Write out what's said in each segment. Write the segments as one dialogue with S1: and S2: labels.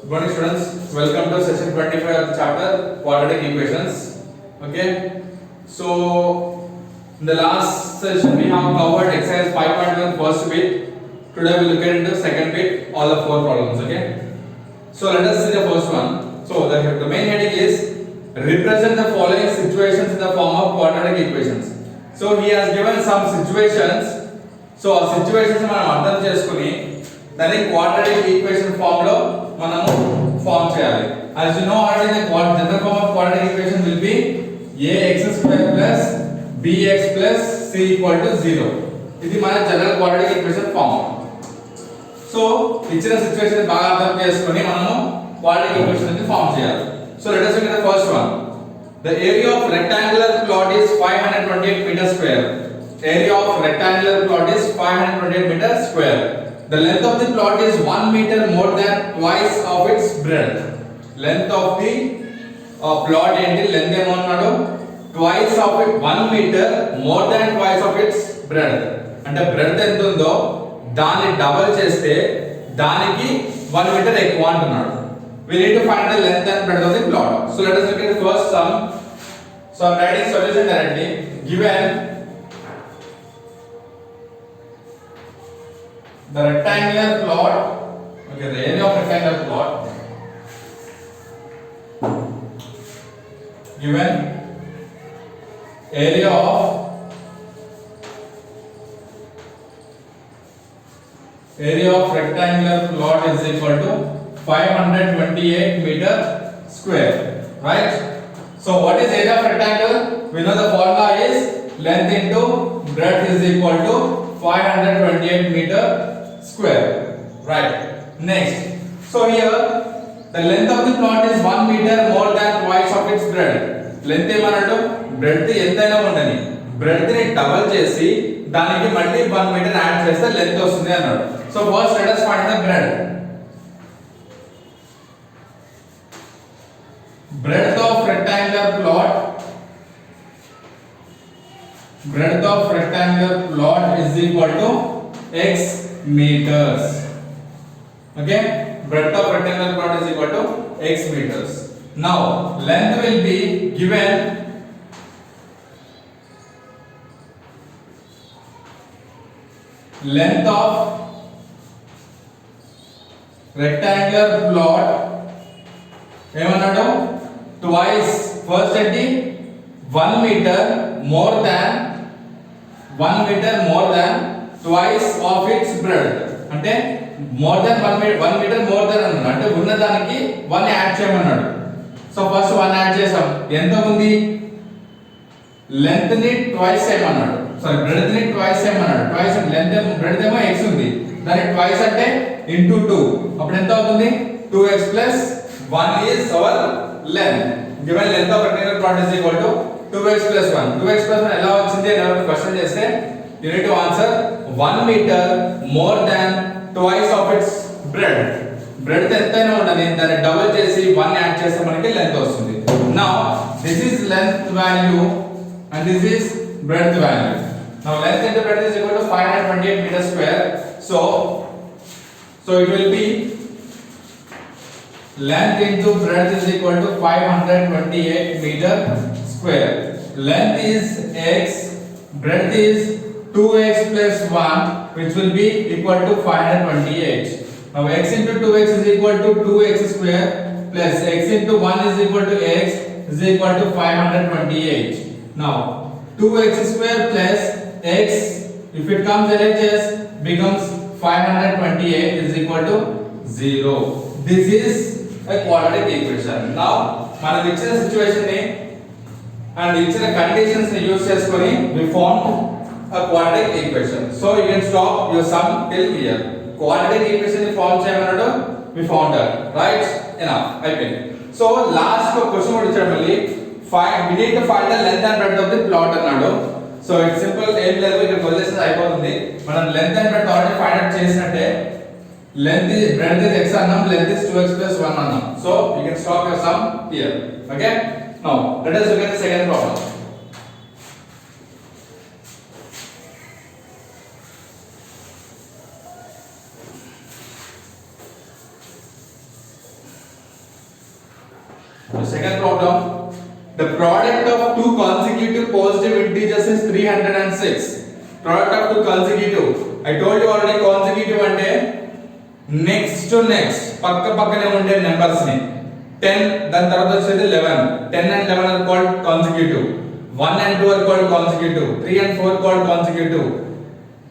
S1: Good morning students, welcome to session 25 of the chapter quadratic equations. Okay, so in the last session we have covered exercise 5.1 first bit. Today we will look into second bit, all the four problems. Okay, so let us see the first one. So the main heading is represent the following situations in the form of quadratic equations. So he has given some situations. So ఆ situations మనం అర్థం చేసుకొని దాన్ని quadratic equation form లో మనము form చేయాలి. as you know already the general form of quadratic equation will be ax square plus bx plus c equal to 0. ఇది మన general quadratic equation form. So ఇచ్చిన సిచ్యువేషన్ బాగా అర్థం చేసుకొని మనము క్వాడ్రాటిక్ ఈక్వేషన్ ని ఫామ్ చేయాలి. So let us look at the first one. The area of rectangular plot is 528 meters square. Area of rectangular plot is 528 meters square. The length of the plot is 1 meter more than twice of its breadth. Length of the plot enti length em annadu twice of it 1 meter more than twice of its breadth. అంటే breadth ఎంత ఉందో దాన్ని double చేస్తే దానికి 1 meter ఎక్కువ అంటున్నాడు. We need to find the length and breadth of the plot. So let us look at the first sum. So I am writing solution directly. Given the rectangular plot, okay, the area of rectangular plot given area of rectangular plot is equal to 528 meter square, right? So what is area of rectangle? We know the formula is length into breadth is equal to 528 meter square, right? Next, so here the length of the plot is 1 meter more than twice of its breadth. Length ఏమన్నాడు breadth ఎంతైనా ఉండని breadth ని double చేసి దానికి మళ్ళీ 1 metre add చేస్తే length వస్తుంది అన్నాడు. So first let us find the breadth. Breadth of rectangular plot is equal to x meters. Okay, breadth of rectangular plot is equal to x meters. Now length will be given length of rectangular plot ఏమన్నాడు twice first ఏంటి 1 meter more than twice of its breadth. అంటే more than 1 meter more than అన్నాడు, అంటే ఉన్నదానికి 1 add చేయమన్నాడు. So first 1 add చేసాం, ఎంత ఉంది లెంత్ ని ట్వైస్ చేయమన్నాడు, సారీ బ్రెడ్త్ ని ట్వైస్ చేయమన్నాడు. ట్వైస్ అంటే లెంత్ బ్రెడ్త్ ఏమో x ఉంది, దాని ట్వైస్ అంటే ఇంటూ 2, అప్పుడు ఎంత అవుతుంది 2x plus 1 is our length. Given length of rectangular plot is equal to 2x plus 1. 2x plus 1 ఎలా వచ్చింది అని ఎవరు క్వశ్చన్ చేస్తే you need to answer 1 meter more than twice of its breadth. breadth ఎంతైనా ఉండని దాన్ని డబుల్ చేసి 1 add చేస్తే మనకి లెంత్ వస్తుంది. Now this is length value and this is breadth value. Now length into breadth is equal to 528 meters square. So it will be length into breadth is equal to 528 meter square. Length is x, breadth is 2x plus 1, which will be equal to 528. Now x into 2x is equal to 2x square plus x into 1 is equal to x is equal to 528. Now 2x square plus x, if it comes LHS, becomes 528 is equal to 0. This is a quadratic equation. Now మనం ఇచ్చిన situation ని and ఇచ్చిన conditions ని use చేసుకొని we formed a quadratic equation. So you can stop your sum till here. Quadratic equation ని form చేయమన్నాడు, we found that, right? enough అయిపోయింది. So last question కూడా ఇచ్చాడు మళ్ళీ we need to find the length and breadth of the plot అన్నాడు. So it's simple, ఏం లేదు, ఇక్కడ వదిలేస్తే అయిపోతుంది. మనం length and breadth already find out చేసినట్టే. length is breadth is x annum, length is 2x plus 1 annum. So you can stop your sum here. Okay, now let us look at the second problem. The second problem, the product of two consecutive positive integers is 306. Product of two consecutive. I told you already consecutive ante next to next pakka pakkane unde numbers ni 10 dan tarvata vachedi 11. 10 and 11 are called consecutive. 1 and 2 are called consecutive. 3 and 4 called consecutive.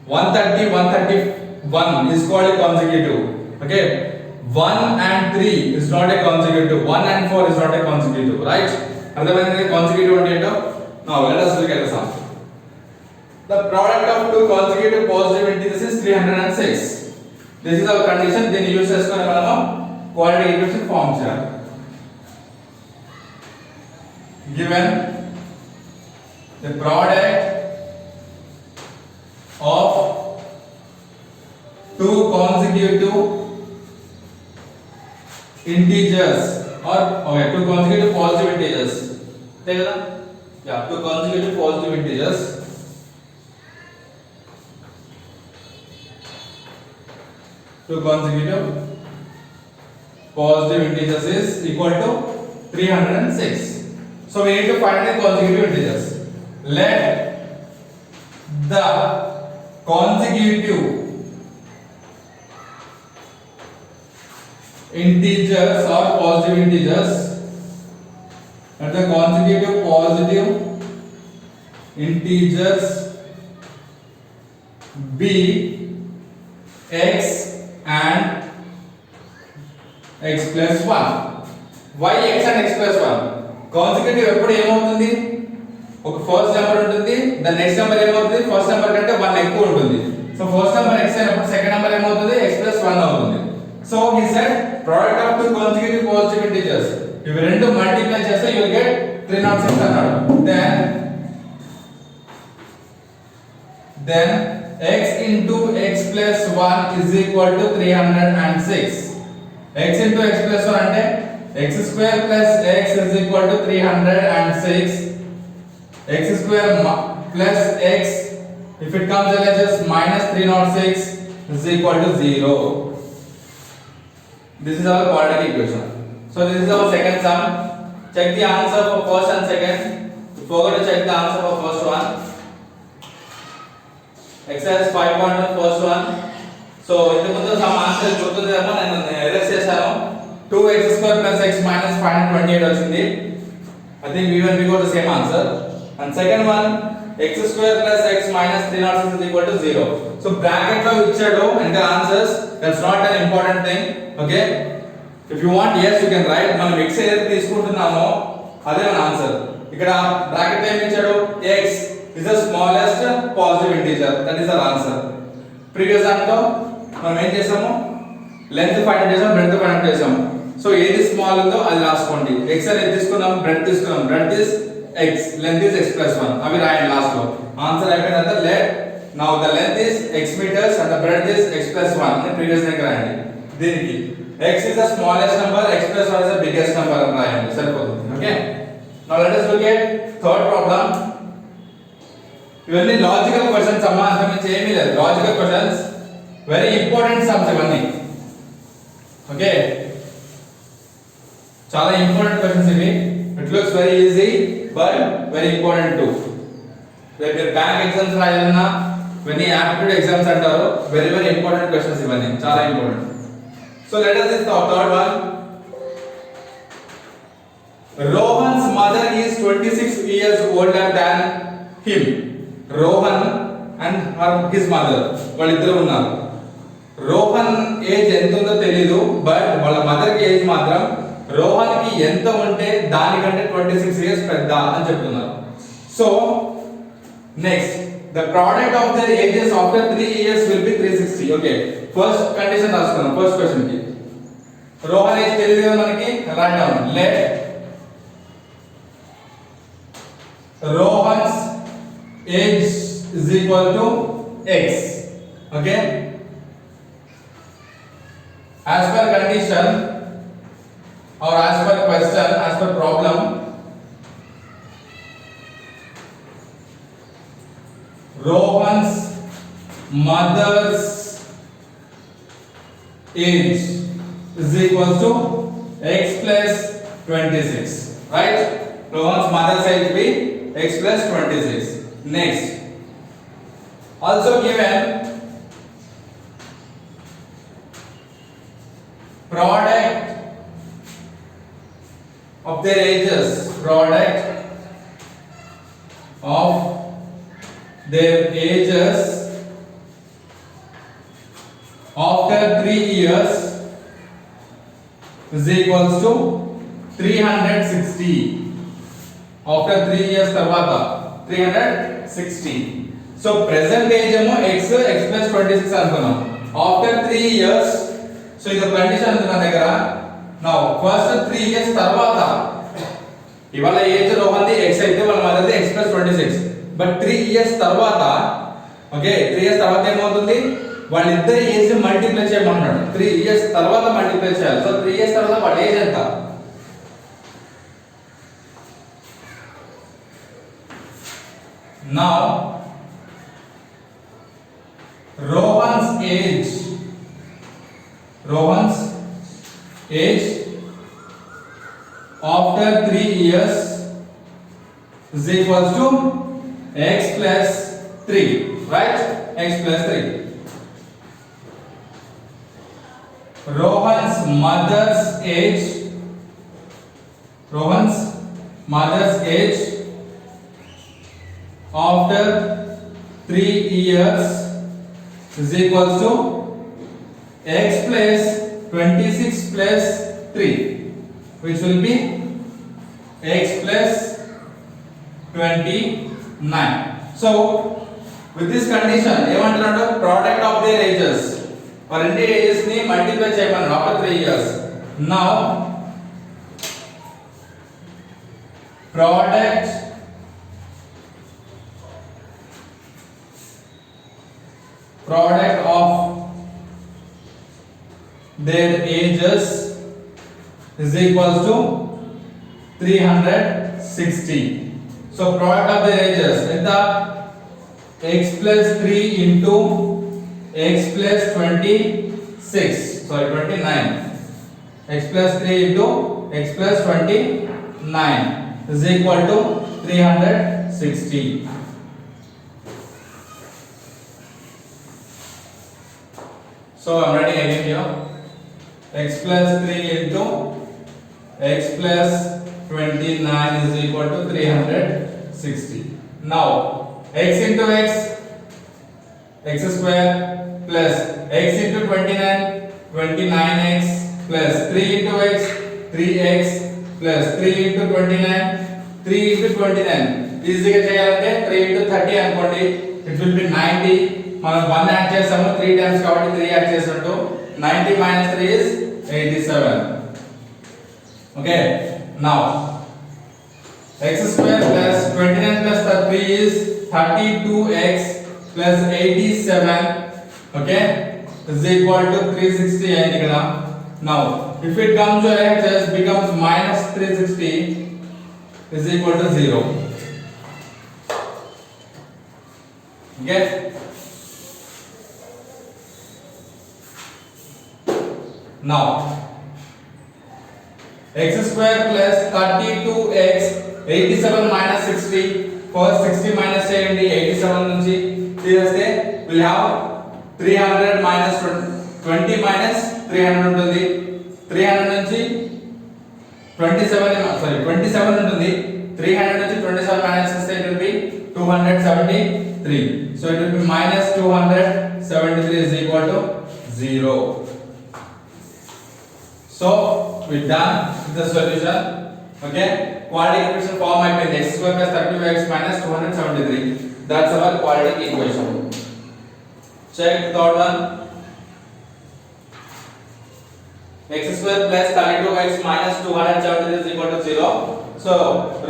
S1: 130 131 is called a consecutive. Okay, 1 and 3 is not a consecutive. 1 and 4 is not a consecutive, right? Otherwise consecutive ante ento. Now let us look at the sum. The product of two consecutive positive integers is 306. This is our condition. Then use cheskoni manamu quadratic equation form cheyali. Given the product of two consecutive integers or two consecutive positive integers. Take it. Yeah, two consecutive positive integers. Two consecutive positive integers is equal to 306. So we need to find the consecutive integers. Let the consecutive integers or positive integers, let the consecutive positive integers be x and x plus 1. Why x and x plus 1? Consecutive ఎప్పుడు ఏమవుతుంది? ఒక first number ఉంటుంది, the next number ఏమవుతుంది? First number కంటే 1 ఎక్కువ ఉంటుంది. So first number x అయినప్పుడు second number ఏమవుతుంది? x plus 1 అవుతుంది. So he said product of two consecutive positive integers. ఇవి రెండు మల్టిప్లై చేస్తే you will get 306 అన్నాడు. Then x into x plus 1 is equal to 306. X into x plus 1 అంటే x square plus x is equal to 306. X square plus x, if it comes as minus 306 is equal to 0. This is our quadratic equation. So this is our second sum. Check the answer for first and second. You forgot to check the answer for first one. Exercise 5.1 first one. So ఇంతకు ముందు some answer గుర్తుందేమో, నేను erase చేశాను. 2x square plus x minus 528 వచ్చింది. I think we got the same answer. And second one, x square plus x minus 306 is equal to 0. So bracket లో ఇచ్చాడు and the answers, that's not an important thing. Okay, if you want, yes, you can write. మనం x ఏదైతే తీసుకుంటున్నామో అదే మన answer. ఇక్కడ bracket లో ఏమి ఇచ్చాడు? x is the smallest positive integer. That is our answer. Previous దాంట్లో మనం ఏం చేసాము? లెంత్ ఫైండ్ చేసాం, బ్రెడ్త్ ఫైండ్ చేసాం. సో ఏది స్మాల్ ఉందో అది రాసుకోండి. x అనేది తీసుకున్నాం, బ్రెడ్త్ తీసుకున్నాం. Breadth is x, length is x plus 1. అవి రాయండి లాస్ట్ లో. ఆన్సర్ అయిపోయిన తర్వాత let now the length is x meters and the breadth is x plus 1 అని ప్రీవియస్ దగ్గర రాయండి. దీనికి x is the smallest number, x plus 1 is the biggest number అని రాయండి. సరిపోతుంది. Okay, now let us look at third problem. ఇవన్నీ logical questions అమ్మా, అంతకుమించి ఏమీ లేదు. Logical questions, very important sums ఇవన్నీ. ఓకే, చాలా ఇంపార్టెంట్ క్వశ్చన్స్ ఇవి. It looks very easy but very important to. రేపు బ్యాంక్ ఎగ్జామ్స్ రాయాలన్నా, ఇవన్నీ యాప్టిట్యూడ్ ఎగ్జామ్స్ అంటారు. వెరీ వెరీ ఇంపార్టెంట్ క్వశ్చన్స్ ఇవన్నీ, చాలా important. So let us see the third one. Rohan's mother is 26 years older than him. Rohan and his mother, వాళ్ళిద్దరు ఉన్నారు. Rohan age ఎంత ఉందో తెలీదు, బట్ వాళ్ళ మదర్ కి ఏజ్ మాత్రం రోహన్ కి ఎంత ఉంటే దానికంటే 26 ఇయర్స్ పెద్ద అని చెప్తున్నారు. So next, the product of their ages after 3 years will be 360. Okay, first condition రాసుకున్నాం. ఫస్ట్ క్వశ్చన్ కి రోహన్ ఏజ్ తెలియదు కదా మనకి, right down. Let Rohan's age is equal to x. Okay, as per condition or as per question, as per problem, Rohan's mother's age is equal to x plus 26, right? Rohan's mother's age will be x plus 26. Next, also given product of their ages, after 3 years is equals to 360. After 3 years తర్వాత 360. So present age ఏమో x plus 26 అనుకున్నాం. After 3 years, so ఇది condition ఉంది మన దగ్గర. Now first 3 years తర్వాత ఇవాళ age రోహన్ది x అయితే వాళ్ళ మదర్ది x plus 26. బట్ 3 years తర్వాత, ఓకే, 3 years తర్వాత ఏమవుతుంది, వాళ్ళిద్దరి ఏజ్ మల్టిప్లై చేయమన్నాడు. 3 years తర్వాత మల్టిప్లై చేయాలి. సో 3 years తర్వాత వాళ్ళ ఏజ్ ఎంత? Now Rohan's age after 3 years is equals to x plus 3, right? X plus 3. Rohan's mother's age after 3 years is equals to x plus 26 plus 3, which will be x plus 29. So with this condition ఏమంటున్నాడు, product of their ages, or రెండు ages ని multiply చేయమన్నాడు after 3 years. Now product of their ages is equals to 360. So product of their ages ఎంత, x plus 3 into x plus 29, x plus 3 into x plus 29 is equal to 360. So I am writing again here, x plus 3 into x plus 29 is equal to 360. Now x into x square plus x into 29, 29x plus 3 into x, 3x plus 3 into 29, 3 into 29 ఈజీగా చేయాలంటే 3 into 30 అనుకోండి, it will be 90. మనం 1 add చేసాము 3 times కాబట్టి 3 add చేసినట్టు 90 minus 3 is 87. Okay, now x square plus 29 plus 3 is 32x plus 87, okay, is equal to 360 అయింది కదా. Now if it comes to LHS becomes minus 360 is equal to 0. Get now x square plus 32x 87 minus 60, first 60 minus 70, 87 నుంచి తీసేస్తే we'll have 300 minus 20 minus 300 ఉంటుంది. 300 నుంచి 27 ఉంటుంది. 300 నుంచి 27 minus చేస్తే it will be 273. So it will be minus 273 is equal to 0. So we done with the solution. Okay, quadratic equation form అయిపోయింది. x square plus 32x minus 273. That's our quadratic equation. Check the third one. x square plus 32x minus 273 is equal to 0. So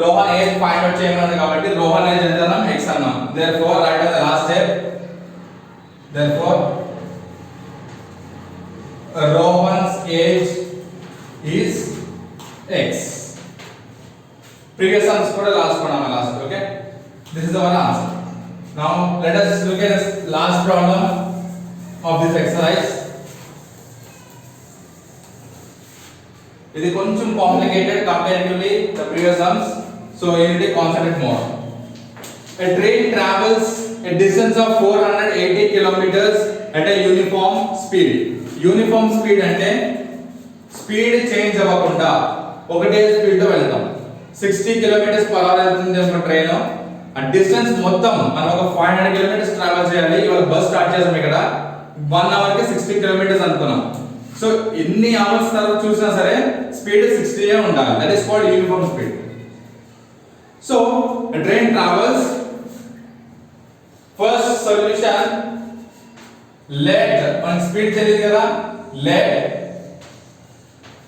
S1: Rohan age find out చేయమన్నాడు కాబట్టి Rohan age ఎంత అన్నాం, x అన్నాం. Therefore write down the last step. Therefore Rohan's age is x. Previous answer for the last one, okay? This is our answer. Now let us look at this last problem of this exercise. ఇది కొంచెం complicated comparatively the previous sums, so you need to concentrate more. A train travels a distance of 480 kilometers at a uniform speed. Uniform speed అంటే speed change అవ్వకుండా ఒకటే speed తో వెళ్తాం. 60 kilometers per hour వెళ్తుంది ఒక train. ఆ distance మొత్తం మనం ఒక 500 kilometers ట్రావెల్ చేయాలి. ఇవాళ బస్ స్టార్ట్ చేసాం ఇక్కడ 1 hour కి 60 kilometers అనుకున్నాం. సో ఎన్ని అవర్స్ తర్వాత చూసినా సరే స్పీడ్ 60 ఉండాలి. That is called uniform speed. So a train travels. First solution, let on speed తెలియదు కదా, let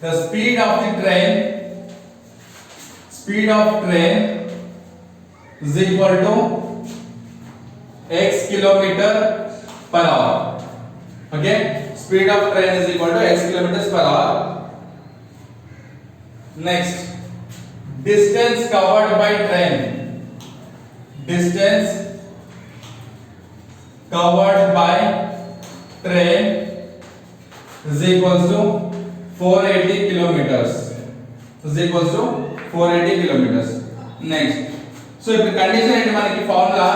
S1: the speed of train is equal to x kilometer per hour. Okay, speed of train is equal to x kilometers per hour. Next, distance covered by train, distance covered by train is equals to 480 kilometers. Is equals to 480 kilometers. Next, so if the condition is manaki formula,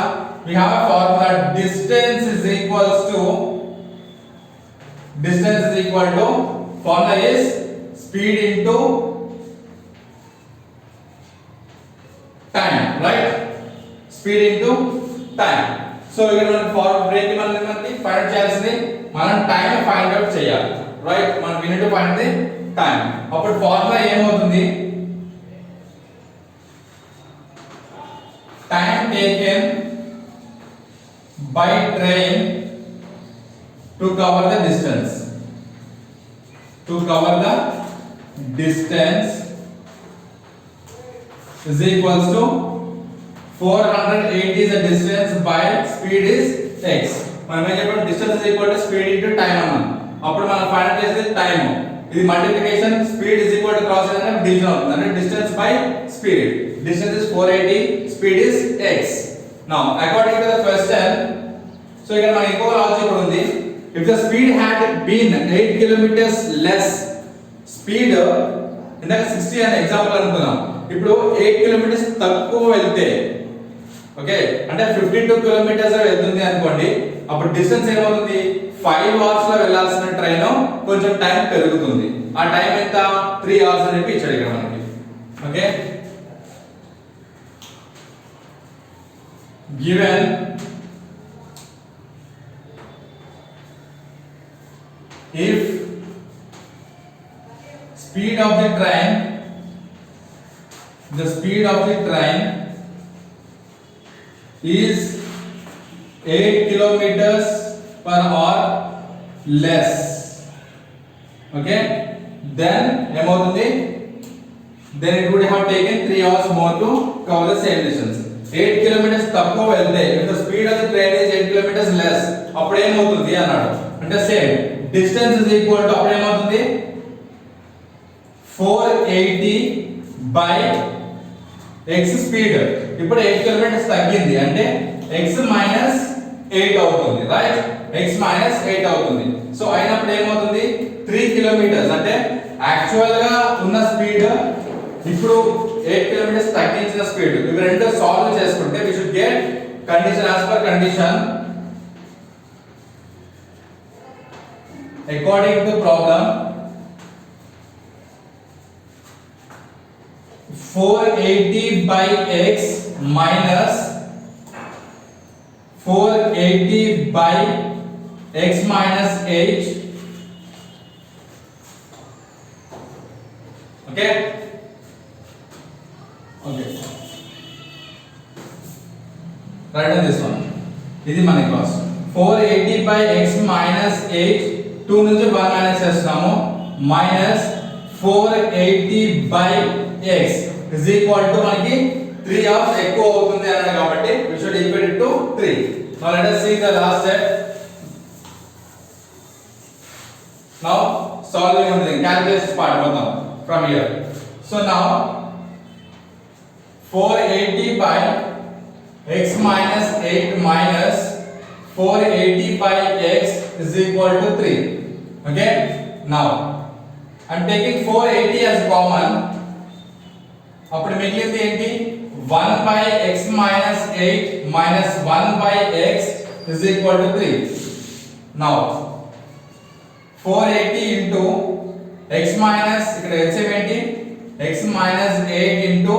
S1: we have a formula distance is equal to formula is speed into time, right? Speed into time. So ఇక్కడ మనం far break మనకి find చేయాల్సింది మనం time find out చేయాలి, right? మనం we need to find the time. అప్పుడు formula ఏమవుతుంది? Time taken by train to cover the distance, is equals to 480 is the distance by speed is x. మనం ఏం చెప్పాం? distance is equal to speed into time అన్నాం. అప్పుడు మనం find చేసేది time. ఇది multiplication, speed is equal to cross అంటే division అవుతుంది. అంటే distance by speed. Distance is 480, speed is x. Now according to the question, so ఇక్కడ మన ఇంకో లాజిక్ ఉంది. If the speed had been 8 kilometers less, speed ఇందాక 60 అనే ఎగ్జాంపుల్ అనుకున్నాం. ఇప్పుడు 8 kilometers తక్కువ వెళ్తే, ఓకే, అంటే 52 kilometers వెళ్తుంది అనుకోండి, అప్పుడు డిస్టెన్స్ ఏమవుతుంది? 5 hours లో వెళ్ళాల్సిన ట్రైన్ కొంచెం టైం పెరుగుతుంది. ఆ టైం ఎంత? 3 hours అని చెప్పి ఇచ్చాడు ఇక్కడ మనకి. Okay, given if speed of the train is 8 kilometers per hour less, okay, then it would have taken 3 hours more to cover the same distance. 8 kilometers తక్కువ వెళ్తే, if the speed of the train is 8 kilometers less, అప్పుడు ఏమవుతుంది అన్నాడు. అంటే same distance is equal to అప్పుడు ఏమవుతుంది? 480 by x speed. ఇప్పుడు 8 kilometers తగ్గింది అంటే x minus 8 అవుతుంది, రైట్? x minus 8 అవుతుంది. సో అయినప్పుడు ఏమవుతుంది? 3 kilometers అంటే యాక్చువల్ గా ఉన్న స్పీడ్ ఇప్పుడు 8 kilometers తగ్గించిన స్పీడ్. ఇవి రెండు సాల్వ్ చేసుకుంటే we should get condition as per condition according to problem 480 by x minus 480 by x minus 8. Okay, write down this one. ఇది మన క్లాస్ 480 by x minus 8, 2 నుంచి 1 మైనస్ చేస్తున్నాము, minus 480 by x is equal to మనకి 3 hours ఎక్కువ అవుతుంది అన్నాడు కాబట్టి we should equate it to 3. Now let us see the last step. Now solving everything, calculation part మొత్తం from here. So now 480 by x minus 8 minus 480 by x is equal to 3. Okay, now I'm taking 480 as common. అప్పుడు మిగిలింది ఏంటి 1 by x minus 8 minus 1 by x is equal to 3. Now 480 into x minus ఇక్కడ LCM ఏంటి x minus 8 into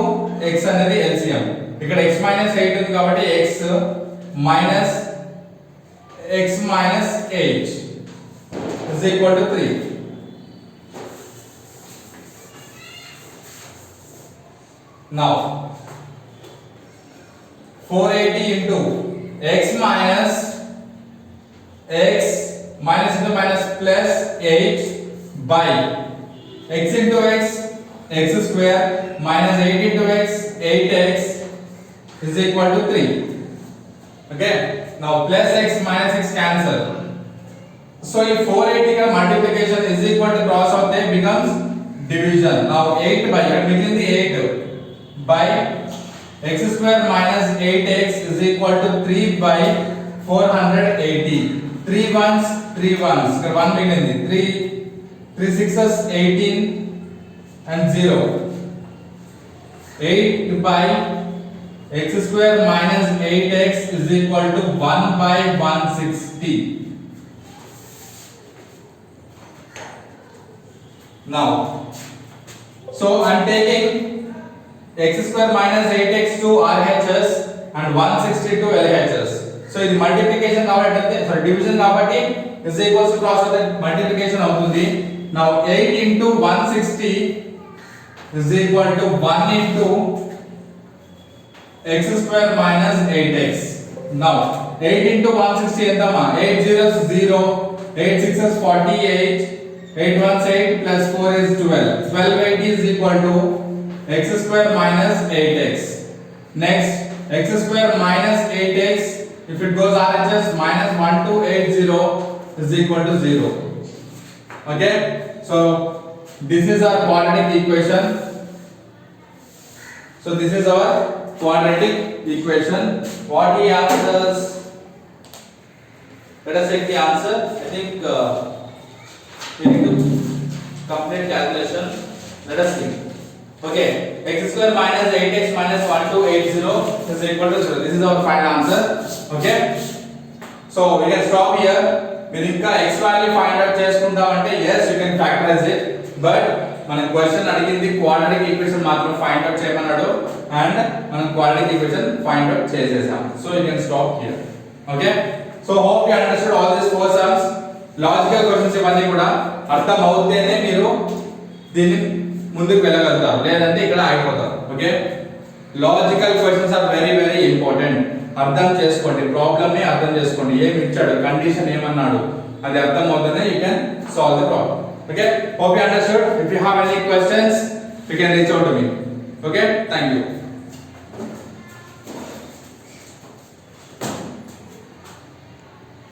S1: x అనేది LCM. ఇక్కడ x minus 8 ఉంది కాబట్టి x minus 8 is equal to 3. Now 480 into x minus into minus plus 8 by x into x square minus 8 into x 8x is equal to 3. Okay, now plus x minus x cancel. So if 480 ka multiplication is equal to cross out there becomes division. Now 8 by between the 8 by x square minus 8x is equal to 3 by 480. 3 ones 3 ones. Here 1 between the 3 6s 18 and 0. 8 by x square minus 8x is equal to 1 by 160. Now, so I am taking x square minus 8x to RHS and 160 to LHS. So ఇది multiplication కాబట్టి sorry division కాబట్టి is equals to cross out multiplication అవుతుంది. Now 8 into 160 is equal to 1 into x square minus 8x. Now 8 into 160 ఎంతమా 8 zeros 0 8 sixes 48 8 ones 8 plus 4 is 12. 1280 is equal to x square minus 8x. Next x square minus 8x if it goes RHS minus 1280 is equal to 0. Okay, so this is our quadratic equation. So this is our quadratic equation. What he answers? Let us take the answer. I think we need to complete calculation. Let us see. Okay, x square minus 8x minus 1280 is equal to 0. This is our final answer. Okay, so we can stop here. మీరు ఇంకా x value find out చేసుకుంటామంటే yes you can factorize it, but మన question అడిగింది quadratic equation మాత్రం find out చేయమన్నాడు and మనం quadratic equation find out చేసేసాం. So you can stop here. Okay, so hope you understood all this 4 sums. Logical questions ఇవన్నీ కూడా అర్థం అవుతేనే మీరు దీన్ని ముందుకు వెళ్ళగలుగుతారు, లేదంటే ఇక్కడ ఆగిపోతారు. Okay, logical questions are very very important. అర్థం చేసుకోండి, ప్రాబ్లమ్ ని అర్థం చేసుకోండి, ఏమి ఇచ్చాడు, కండిషన్ ఏమన్నాడు, అది అర్థం అవుతేనే you can solve the problem. Okay, hope you understood. If you have any questions, you can reach out to me. Okay, thank you.